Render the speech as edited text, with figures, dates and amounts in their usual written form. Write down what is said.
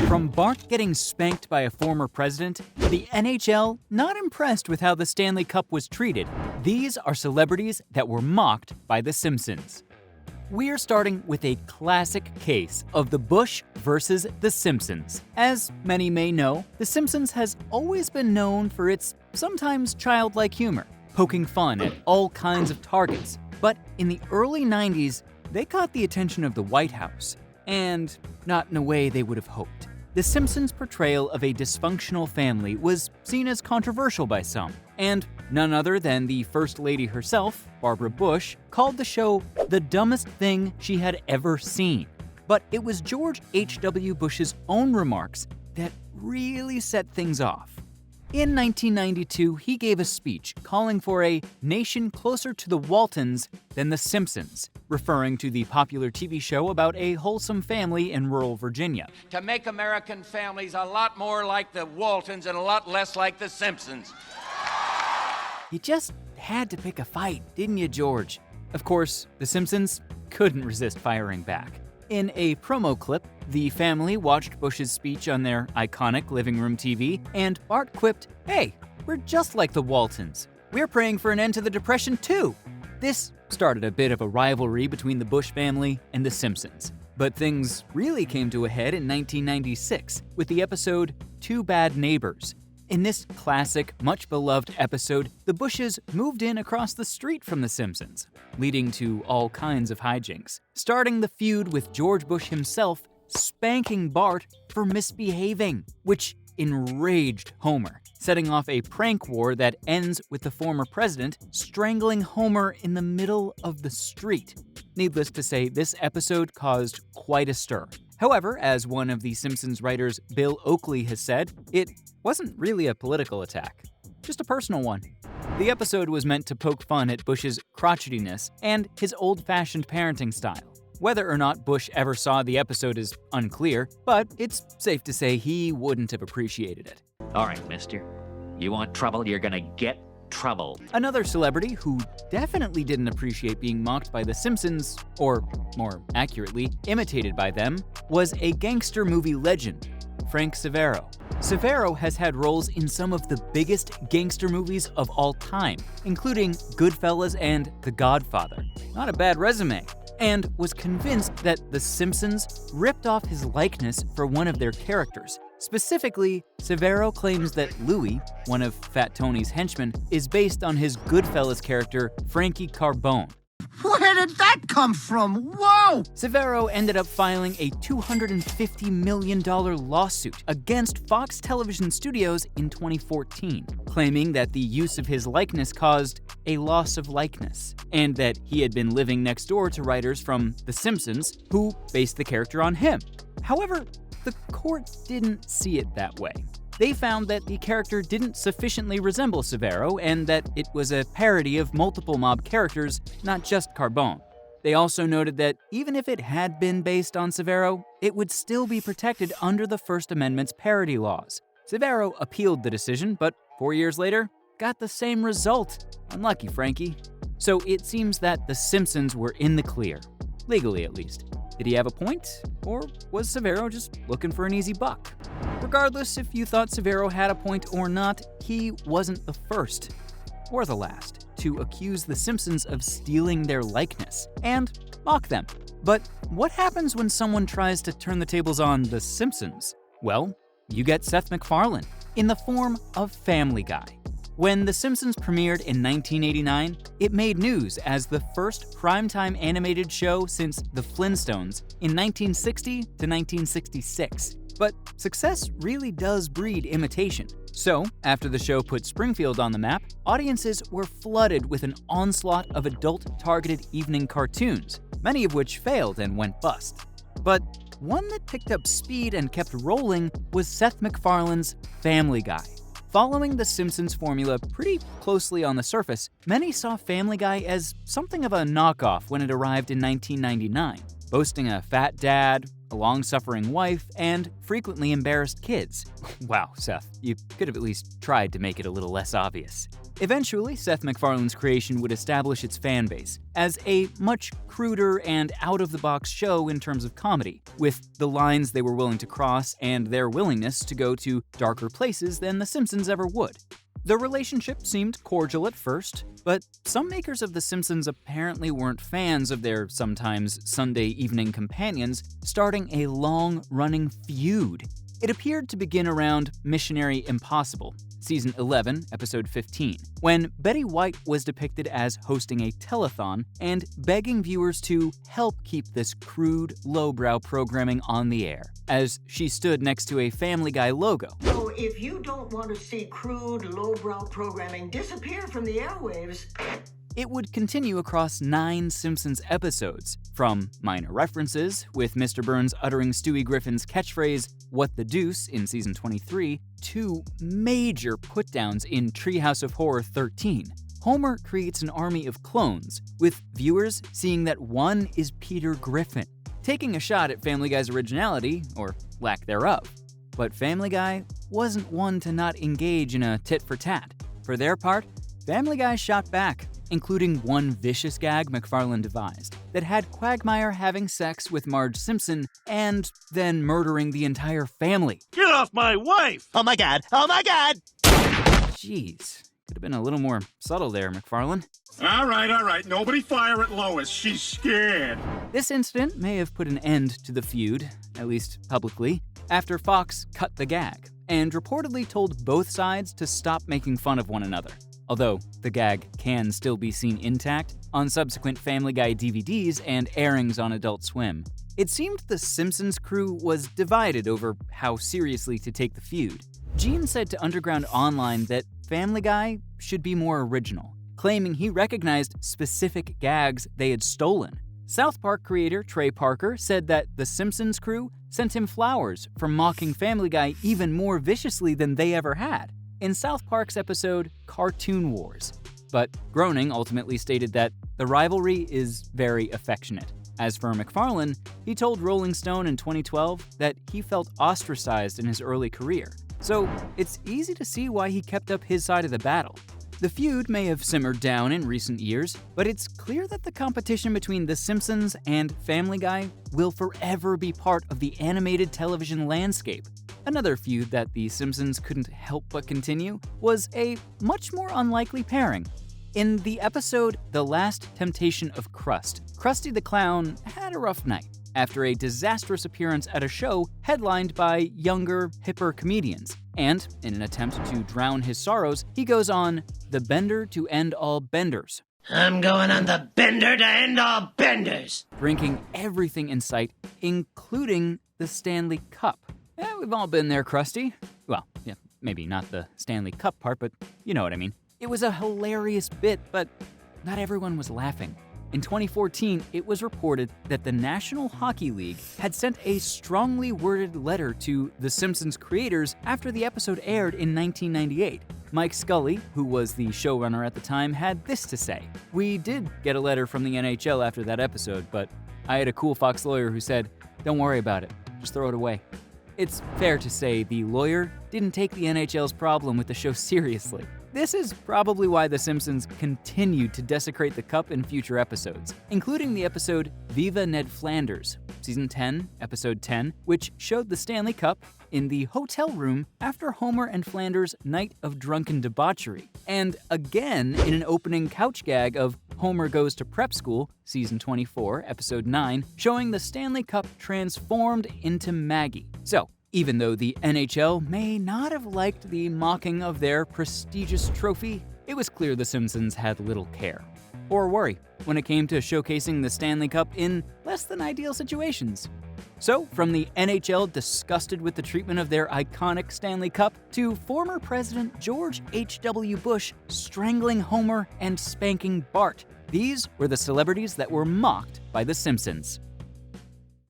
From Bart getting spanked by a former president, to the NHL not impressed with how the Stanley Cup was treated, these are celebrities that were mocked by The Simpsons. We're starting with a classic case of the Bush versus The Simpsons. As many may know, The Simpsons has always been known for its sometimes childlike humor, poking fun at all kinds of targets. But in the early 90s, they caught the attention of the White House, and not in a way they would have hoped. The Simpsons' portrayal of a dysfunctional family was seen as controversial by some, and none other than the First Lady herself, Barbara Bush, called the show the dumbest thing she had ever seen. But it was George H.W. Bush's own remarks that really set things off. In 1992, he gave a speech calling for a nation closer to the Waltons than The Simpsons, referring to the popular TV show about a wholesome family in rural Virginia. To make American families a lot more like the Waltons and a lot less like The Simpsons. You just had to pick a fight, didn't you, George? Of course, The Simpsons couldn't resist firing back. In a promo clip, the family watched Bush's speech on their iconic living room TV, and Bart quipped, "Hey, we're just like the Waltons. We're praying for an end to the Depression, too." This started a bit of a rivalry between the Bush family and The Simpsons. But things really came to a head in 1996 with the episode Two Bad Neighbors. In this classic, much-beloved episode, the Bushes moved in across the street from The Simpsons, leading to all kinds of hijinks, starting the feud with George Bush himself spanking Bart for misbehaving, which enraged Homer, setting off a prank war that ends with the former president strangling Homer in the middle of the street. Needless to say, this episode caused quite a stir. However, as one of The Simpsons writers, Bill Oakley, has said, it wasn't really a political attack, just a personal one. The episode was meant to poke fun at Bush's crotchetiness and his old-fashioned parenting style. Whether or not Bush ever saw the episode is unclear, but it's safe to say he wouldn't have appreciated it. All right, mister. You want trouble, you're gonna get trouble. Another celebrity who definitely didn't appreciate being mocked by The Simpsons, or more accurately, imitated by them, was a gangster movie legend, Frank Severo. Severo has had roles in some of the biggest gangster movies of all time, including Goodfellas and The Godfather. Not a bad resume. And was convinced that The Simpsons ripped off his likeness for one of their characters. Specifically, Severo claims that Louie, one of Fat Tony's henchmen, is based on his Goodfellas character, Frankie Carbone. Where did that come from? Whoa! Severo ended up filing a $250 million lawsuit against Fox Television Studios in 2014, claiming that the use of his likeness caused a loss of likeness, and that he had been living next door to writers from The Simpsons who based the character on him. However, the court didn't see it that way. They found that the character didn't sufficiently resemble Severo and that it was a parody of multiple mob characters, not just Carbone. They also noted that even if it had been based on Severo, it would still be protected under the First Amendment's parody laws. Severo appealed the decision, but 4 years later, got the same result. Unlucky, Frankie. So it seems that The Simpsons were in the clear, legally at least. Did he have a point? Or was Severo just looking for an easy buck? Regardless if you thought Severo had a point or not, he wasn't the first, or the last, to accuse The Simpsons of stealing their likeness and mock them. But what happens when someone tries to turn the tables on The Simpsons? Well, you get Seth MacFarlane, in the form of Family Guy. When The Simpsons premiered in 1989, it made news as the first primetime animated show since The Flintstones in 1960 to 1966. But success really does breed imitation. So, after the show put Springfield on the map, audiences were flooded with an onslaught of adult-targeted evening cartoons, many of which failed and went bust. But one that picked up speed and kept rolling was Seth MacFarlane's Family Guy. Following The Simpsons formula pretty closely on the surface, many saw Family Guy as something of a knockoff when it arrived in 1999, boasting a fat dad, a long-suffering wife, and frequently embarrassed kids. Wow, Seth, you could have at least tried to make it a little less obvious. Eventually, Seth MacFarlane's creation would establish its fan base as a much cruder and out-of-the-box show in terms of comedy, with the lines they were willing to cross and their willingness to go to darker places than The Simpsons ever would. The relationship seemed cordial at first, but some makers of The Simpsons apparently weren't fans of their sometimes Sunday evening companions, starting a long-running feud. It appeared to begin around Missionary Impossible, Season 11, Episode 15, when Betty White was depicted as hosting a telethon and begging viewers to help keep this crude, lowbrow programming on the air, as she stood next to a Family Guy logo. So if you don't want to see crude, lowbrow programming disappear from the airwaves... It would continue across 9 Simpsons episodes, from minor references, with Mr. Burns uttering Stewie Griffin's catchphrase, "What the deuce," in Season 23, to major put-downs in Treehouse of Horror 13. Homer creates an army of clones, with viewers seeing that one is Peter Griffin, taking a shot at Family Guy's originality, or lack thereof. But Family Guy wasn't one to not engage in a tit-for-tat. For their part, Family Guy shot back, including one vicious gag MacFarlane devised that had Quagmire having sex with Marge Simpson and then murdering the entire family. Get off my wife! Oh my god! Oh my god! Jeez, could have been a little more subtle there, MacFarlane. All right. Nobody fire at Lois. She's scared. This incident may have put an end to the feud, at least publicly, after Fox cut the gag and reportedly told both sides to stop making fun of one another. Although the gag can still be seen intact on subsequent Family Guy DVDs and airings on Adult Swim. It seemed the Simpsons crew was divided over how seriously to take the feud. Gene said to Underground Online that Family Guy should be more original, claiming he recognized specific gags they had stolen. South Park creator Trey Parker said that the Simpsons crew sent him flowers for mocking Family Guy even more viciously than they ever had in South Park's episode Cartoon Wars. But Groening ultimately stated that the rivalry is very affectionate. As for MacFarlane, he told Rolling Stone in 2012 that he felt ostracized in his early career. So it's easy to see why he kept up his side of the battle. The feud may have simmered down in recent years, but it's clear that the competition between The Simpsons and Family Guy will forever be part of the animated television landscape. Another feud that The Simpsons couldn't help but continue was a much more unlikely pairing. In the episode The Last Temptation of Crust, Krusty the Clown had a rough night after a disastrous appearance at a show headlined by younger, hipper comedians. And, in an attempt to drown his sorrows, he goes on the bender to end all benders. I'm going on the bender to end all benders. Drinking everything in sight, including the Stanley Cup. Yeah, we've all been there, Krusty. Well, yeah, maybe not the Stanley Cup part, but you know what I mean. It was a hilarious bit, but not everyone was laughing. In 2014, it was reported that the National Hockey League had sent a strongly worded letter to The Simpsons creators after the episode aired in 1998. Mike Scully, who was the showrunner at the time, had this to say: "We did get a letter from the NHL after that episode, but I had a cool Fox lawyer who said, 'Don't worry about it, just throw it away.'" It's fair to say the lawyer didn't take the NHL's problem with the show seriously. This is probably why The Simpsons continued to desecrate the cup in future episodes, including the episode Viva Ned Flanders, Season 10, Episode 10, which showed the Stanley Cup in the hotel room after Homer and Flanders' night of drunken debauchery, and again in an opening couch gag of Homer Goes to Prep School, Season 24, Episode 9, showing the Stanley Cup transformed into Maggie. So, even though the NHL may not have liked the mocking of their prestigious trophy, it was clear The Simpsons had little care or worry when it came to showcasing the Stanley Cup in less than ideal situations. So, from the NHL disgusted with the treatment of their iconic Stanley Cup, to former President George H.W. Bush strangling Homer and spanking Bart, these were the celebrities that were mocked by The Simpsons.